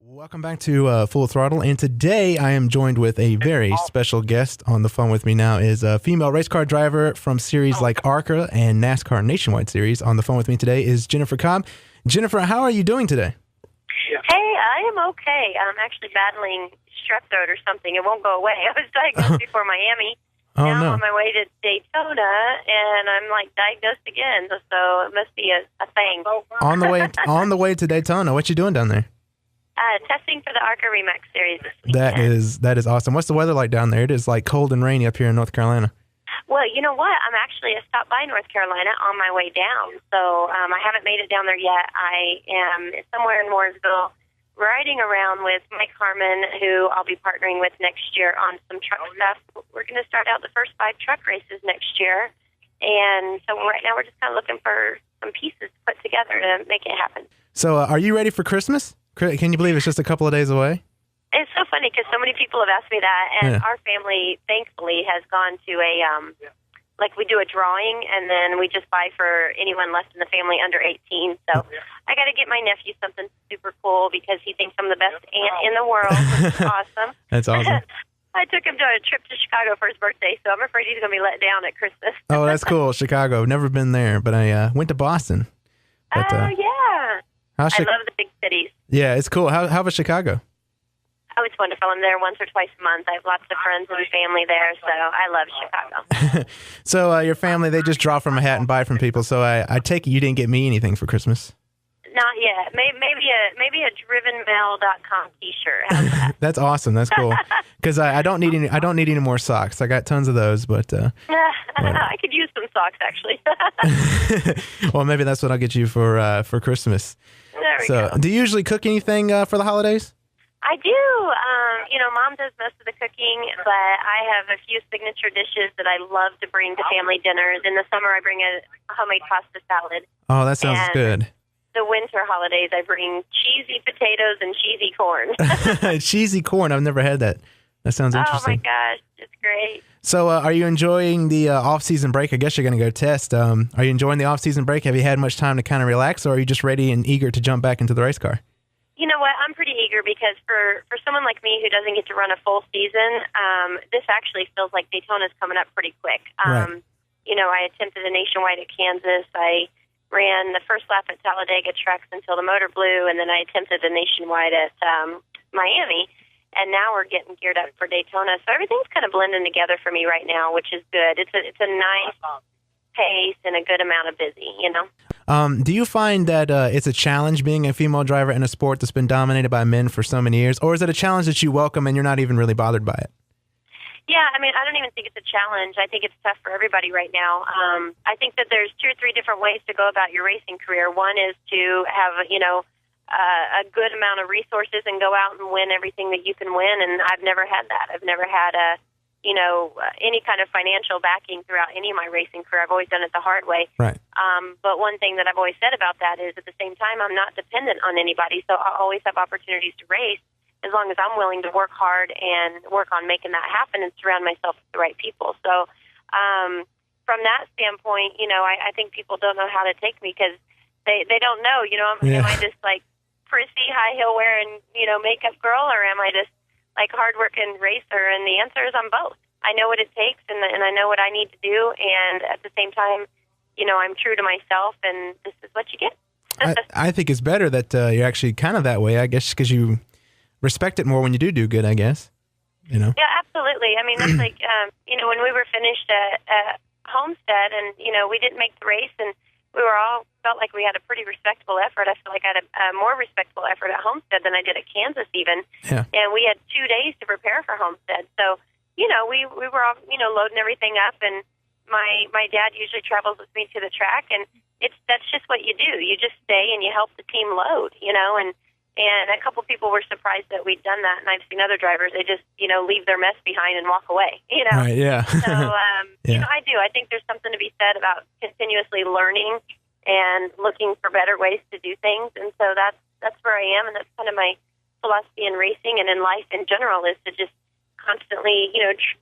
Welcome back to Full Throttle, and today I am joined with a very special guest. On the phone with me now is a female race car driver from series like ARCA and NASCAR Nationwide Series. On the phone with me today is Jennifer Cobb. Jennifer, how are you doing today? Hey, I am okay. I'm actually battling strep throat or something. It won't go away. I was diagnosed before Miami. Oh, now no. I'm on my way to Daytona, and I'm diagnosed again. So it must be a thing. On the way to Daytona. What you doing down there? Testing for the ARCA Remax Series this weekend. That is awesome. What's the weather like down there? It is cold and rainy up here in North Carolina. Well, you know what? I stopped by North Carolina on my way down, so I haven't made it down there yet. I am somewhere in Mooresville riding around with Mike Harmon, who I'll be partnering with next year on some truck stuff. We're going to start out the first 5 truck races next year, and so right now we're just kind of looking for some pieces to put together to make it happen. So are you ready for Christmas? Can you believe it's just a couple of days away? It's so funny because so many people have asked me that, and our family, thankfully, has gone to we do a drawing, and then we just buy for anyone left in the family under 18. So I got to get my nephew something super cool because he thinks I'm the best aunt in the world, which is awesome. That's awesome. I took him to a trip to Chicago for his birthday, so I'm afraid he's going to be let down at Christmas. Oh, that's cool. Chicago. Never been there, but I went to Boston. But, yeah. I love the big cities. Yeah, it's cool. How was Chicago? Oh, it's wonderful. I'm there once or twice a month. I have lots of friends and family there, so I love Chicago. So your family, they just draw from a hat and buy from people. So I take it you didn't get me anything for Christmas? Not yet. Maybe a drivenmail.com T-shirt. How's that? That's awesome. That's cool. Because I don't need any more socks. I got tons of those, but I could use some socks actually. Well, maybe that's what I'll get you for Christmas. There we go. Do you usually cook anything for the holidays? I do. Mom does most of the cooking, but I have a few signature dishes that I love to bring to family dinners. In the summer, I bring a homemade pasta salad. Oh, that sounds good. The winter holidays, I bring cheesy potatoes and cheesy corn. Cheesy corn. I've never had that. That sounds interesting. Oh, my gosh. It's great. So are you enjoying the off-season break? I guess you're going to go test. Are you enjoying the off-season break? Have you had much time to kind of relax, or are you just ready and eager to jump back into the race car? You know what? I'm pretty eager because for someone like me who doesn't get to run a full season, this actually feels like Daytona's coming up pretty quick. Right. I attempted a nationwide at Kansas. I ran the first lap at Talladega Trucks until the motor blew, and then I attempted a nationwide at Miami. And now we're getting geared up for Daytona. So everything's kind of blending together for me right now, which is good. It's a nice pace and a good amount of busy, Do you find that it's a challenge being a female driver in a sport that's been dominated by men for so many years? Or is it a challenge that you welcome and you're not even really bothered by it? Yeah, I don't even think it's a challenge. I think it's tough for everybody right now. I think that there's 2 or 3 different ways to go about your racing career. One is to have, a good amount of resources and go out and win everything that you can win. And I've never had that. I've never had any kind of financial backing throughout any of my racing career. I've always done it the hard way. Right. But one thing that I've always said about that is at the same time, I'm not dependent on anybody. So I'll always have opportunities to race as long as I'm willing to work hard and work on making that happen and surround myself with the right people. So from that standpoint, I think people don't know how to take me because they don't know, am I just prissy, high heel wearing, makeup girl, or am I just hard-working racer? And the answer is I'm both. I know what it takes, and I know what I need to do, and at the same time, I'm true to myself, and this is what you get. I think it's better that you're actually kind of that way, I guess, because you respect it more when you do good, I guess. Yeah, absolutely. That's when we were finished at Homestead, and, we didn't make the race, and we were all felt like we had a pretty respectable effort. I feel like I had a more respectable effort at Homestead than I did at Kansas even. Yeah. And we had 2 days to prepare for Homestead. So, we were all, loading everything up, and my dad usually travels with me to the track, and that's just what you do. You just stay and you help the team load, and a couple people were surprised that we'd done that, and I've seen other drivers, they just, leave their mess behind and walk away, Right, yeah. So, I do. I think there's something to be said about continuously learning and looking for better ways to do things, and so that's where I am, and that's kind of my philosophy in racing and in life in general is to just constantly,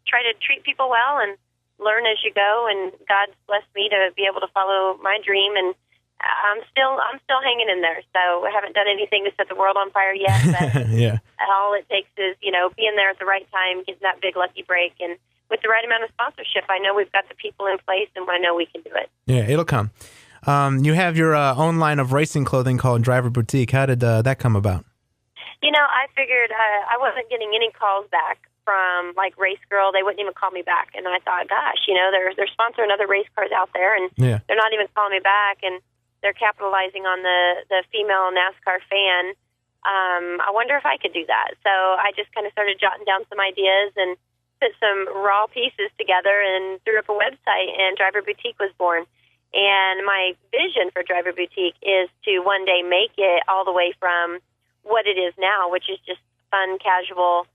try to treat people well and learn as you go, and God's blessed me to be able to follow my dream and I'm still hanging in there. So I haven't done anything to set the world on fire yet. But Yeah. all it takes is, being there at the right time, getting that big lucky break, and with the right amount of sponsorship, I know we've got the people in place, and I know we can do it. Yeah, it'll come. You have your own line of racing clothing called Driver Boutique. How did that come about? I figured I wasn't getting any calls back from, like, Race Girl. They wouldn't even call me back. And I thought, gosh, they're sponsoring other race cars out there, and they're not even calling me back, and they're capitalizing on the female NASCAR fan. I wonder if I could do that. So I just kind of started jotting down some ideas and put some raw pieces together and threw up a website, and Driver Boutique was born. And my vision for Driver Boutique is to one day make it all the way from what it is now, which is just fun, casual,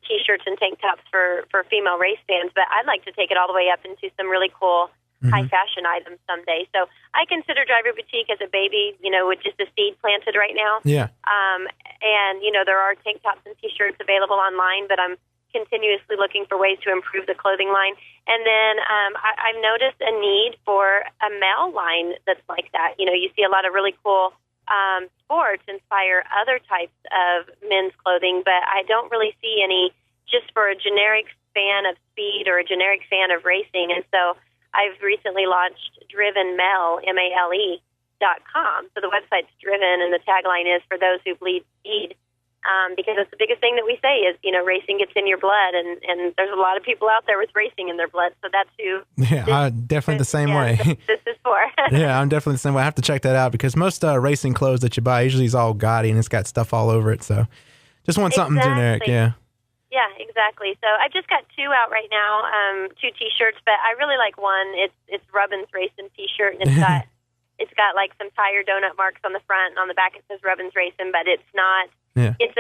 T-shirts and tank tops for female race fans. But I'd like to take it all the way up into some really cool high fashion items someday. So I consider Driver Boutique as a baby, with just a seed planted right now. Yeah. And, there are tank tops and T-shirts available online, but I'm continuously looking for ways to improve the clothing line. And then I've noticed a need for a male line that's like that. You see a lot of really cool sports inspire other types of men's clothing, but I don't really see any just for a generic fan of speed or a generic fan of racing. And so I've recently launched Driven Male, MALE.com. So the website's Driven, and the tagline is for those who bleed speed. Because that's the biggest thing that we say is, racing gets in your blood, and there's a lot of people out there with racing in their blood, so that's who. Yeah, definitely the same way. This is for. Yeah, I'm definitely the same way. I have to check that out because most racing clothes that you buy usually is all gaudy and it's got stuff all over it. So just want something generic, yeah. Yeah, exactly. So I just got 2 out right now, 2 T-shirts, but I really like one. It's Rubbins Racing T-shirt, and it's got like some tire donut marks on the front, and on the back it says Rubbins Racing, but it's not. Yeah. It's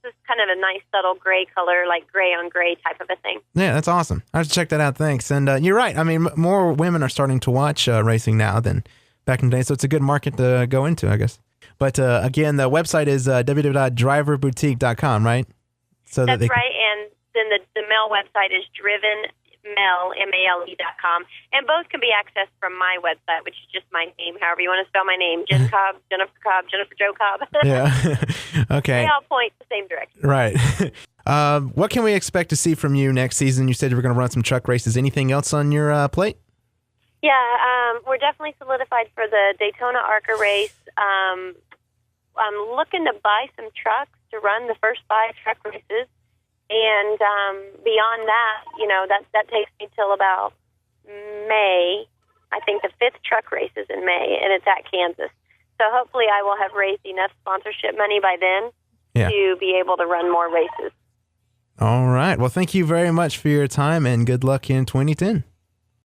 just kind of a nice subtle gray color, like gray on gray type of a thing. Yeah, that's awesome. I have to check that out. Thanks. And you're right. I mean, more women are starting to watch racing now than back in the day, so it's a good market to go into, I guess. But again, the website is www.driverboutique.com, right? So that's right. And then the male website is Driven Male, MALE.com. And both can be accessed from my website, which is just my name, however you want to spell my name. Jen Cobb, Jennifer Jo Cobb. Yeah. Okay. They all point the same direction. Right. What can we expect to see from you next season? You said you were going to run some truck races. Anything else on your plate? Yeah, we're definitely solidified for the Daytona ARCA race. I'm looking to buy some trucks to run the first 5 truck races. And beyond that, that takes me till about May. I think the 5th truck race is in May, and it's at Kansas. So hopefully I will have raised enough sponsorship money by then to be able to run more races. All right. Well, thank you very much for your time, and good luck in 2010.